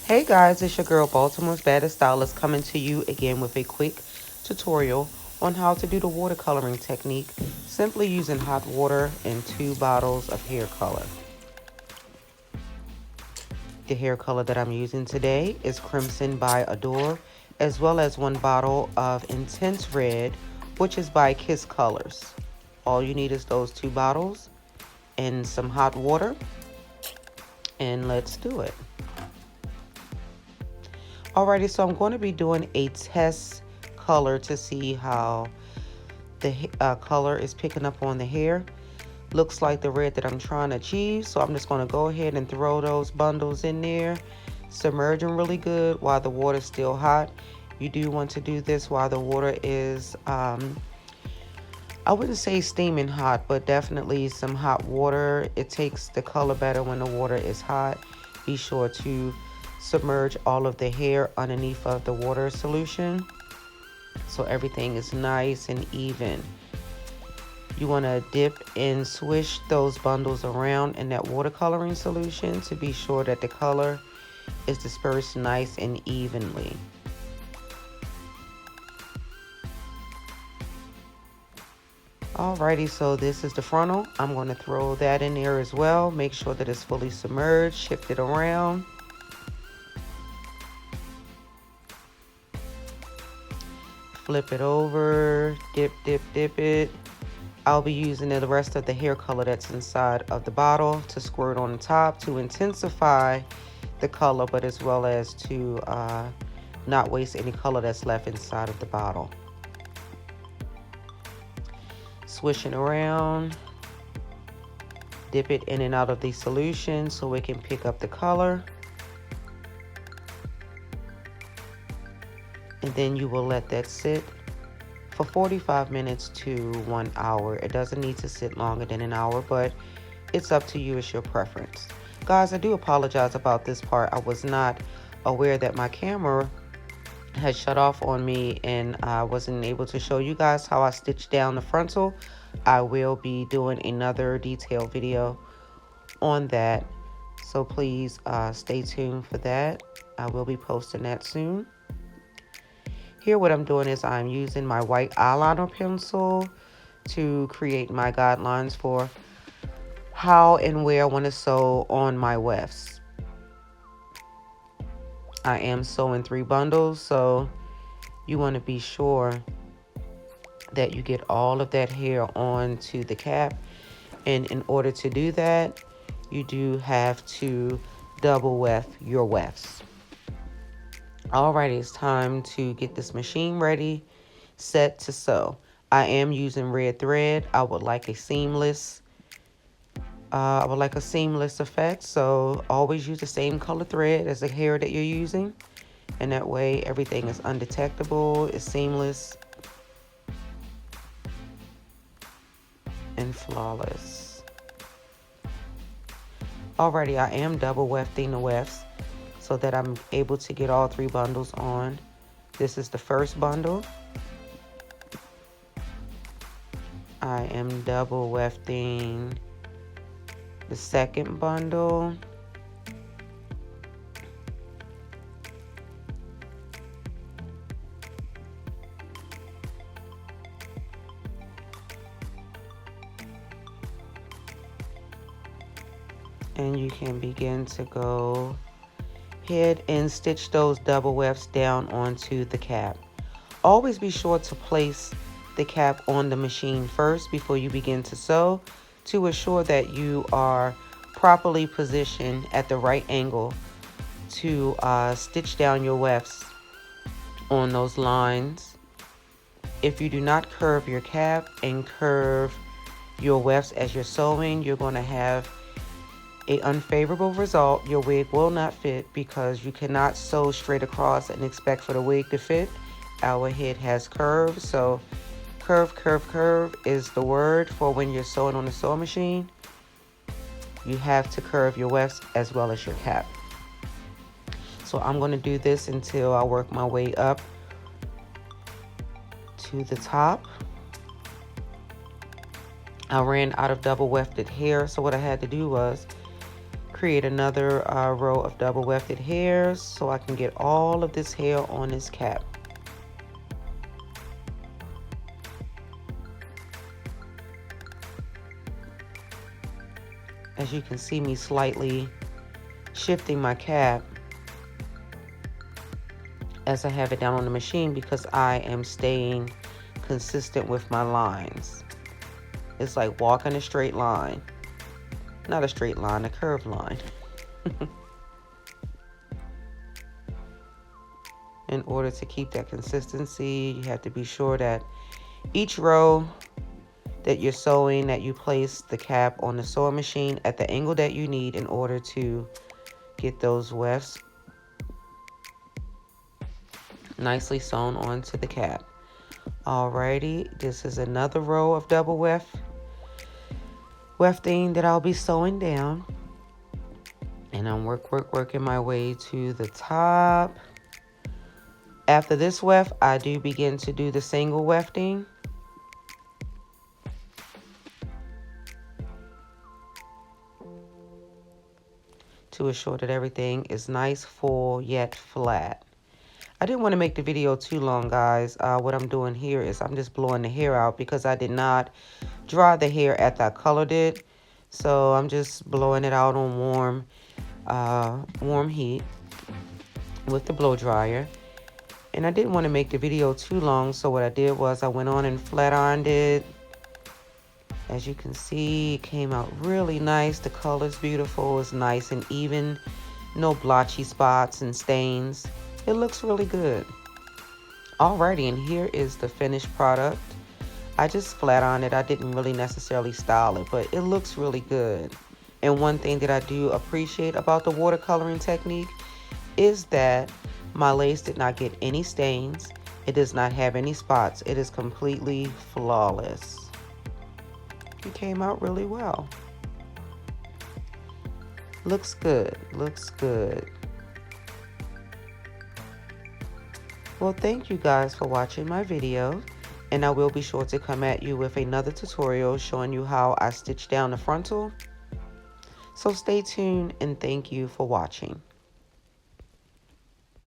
Hey guys, it's your girl Baltimore's Baddest Stylist coming to you again with a quick tutorial on how to do the watercoloring technique simply using hot water and 2 bottles of hair color. The hair color that I'm using today is Crimson by Adore, as well as 1 bottle of Intense Red, which is by Kiss Colors. All you need is those 2 bottles and some hot water, and let's do it. Alrighty, so I'm going to be doing a test color to see how the color is picking up on the hair. Looks like the red that I'm trying to achieve, so I'm just going to go ahead and throw those bundles in there, submerge them really good while the water is still hot. You do want to do this while the water is, I wouldn't say steaming hot, but definitely some hot water. It takes the color better when the water is hot. Be sure to submerge all of the hair underneath of the water solution so everything is nice and even. You want to dip and swish those bundles around in that watercoloring solution to be sure that the color is dispersed nice and evenly. Alrighty, so this is the frontal. I'm going to throw that in there as well. Make sure that it's fully submerged, shift it around. Flip it over, dip, dip, dip it. I'll be using the rest of the hair color that's inside of the bottle to squirt on the top to intensify the color, but as well as to not waste any color that's left inside of the bottle. Swishing around, dip it in and out of the solution so it can pick up the color. And then you will let that sit for 45 minutes to 1 hour. It doesn't need to sit longer than an hour, but it's up to you. It's your preference. Guys, I do apologize about this part. I was not aware that my camera had shut off on me and I wasn't able to show you guys how I stitched down the frontal. I will be doing another detailed video on that, so please stay tuned for that. I will be posting that soon. Here what I'm doing is I'm using my white eyeliner pencil to create my guidelines for how and where I want to sew on my wefts. I am sewing 3 bundles, so you want to be sure that you get all of that hair onto the cap. And in order to do that, you do have to double weft your wefts. Alrighty, it's time to get this machine ready, set to sew. I am using red thread. I would like a seamless effect, so always use the same color thread as the hair that you're using, and that way everything is undetectable, it's seamless, and flawless. Alrighty, I am double wefting the wefts so that I'm able to get all 3 bundles on. This is the first bundle. I am double wefting the second bundle. And you can begin to go ahead and stitch those double wefts down onto the cap. Always be sure to place the cap on the machine first before you begin to sew to assure that you are properly positioned at the right angle to stitch down your wefts on those lines. If you do not curve your cap and curve your wefts as you're sewing, you're going to have an unfavorable result. Your wig will not fit because you cannot sew straight across and expect for the wig to fit. Our head has curves, so curve, curve, curve is the word for when you're sewing on the sewing machine. You have to curve your wefts as well as your cap. So I'm going to do this until I work my way up to the top. I ran out of double wefted hair, so what I had to do was create another row of double wefted hairs so I can get all of this hair on this cap. As you can see me slightly shifting my cap as I have it down on the machine because I am staying consistent with my lines. It's like walking a straight line. Not a straight line, a curved line. In order to keep that consistency, you have to be sure that each row that you're sewing, that you place the cap on the sewing machine at the angle that you need in order to get those wefts nicely sewn onto the cap. Alrighty, this is another row of double wefting that I'll be sewing down. And I'm working my way to the top. After this weft, I do begin to do the single wefting. To assure that everything is nice, full, yet flat. I didn't want to make the video too long, guys. What I'm doing here is I'm just blowing the hair out because I did not dry the hair after I colored it. So I'm just blowing it out on warm heat with the blow dryer. And I didn't want to make the video too long, so what I did was I went on and flat ironed it. As you can see, it came out really nice. The color's beautiful. It's nice and even. No blotchy spots and stains. It looks really good. Alrighty, and here is the finished product. I just flat ironed it. I didn't really necessarily style it, but it looks really good. And one thing that I do appreciate about the watercoloring technique is that my lace did not get any stains. It does not have any spots. It is completely flawless. It came out really well. Looks good, looks good. Well, thank you guys for watching my video, and I will be sure to come at you with another tutorial showing you how I stitch down the frontal. So stay tuned and thank you for watching.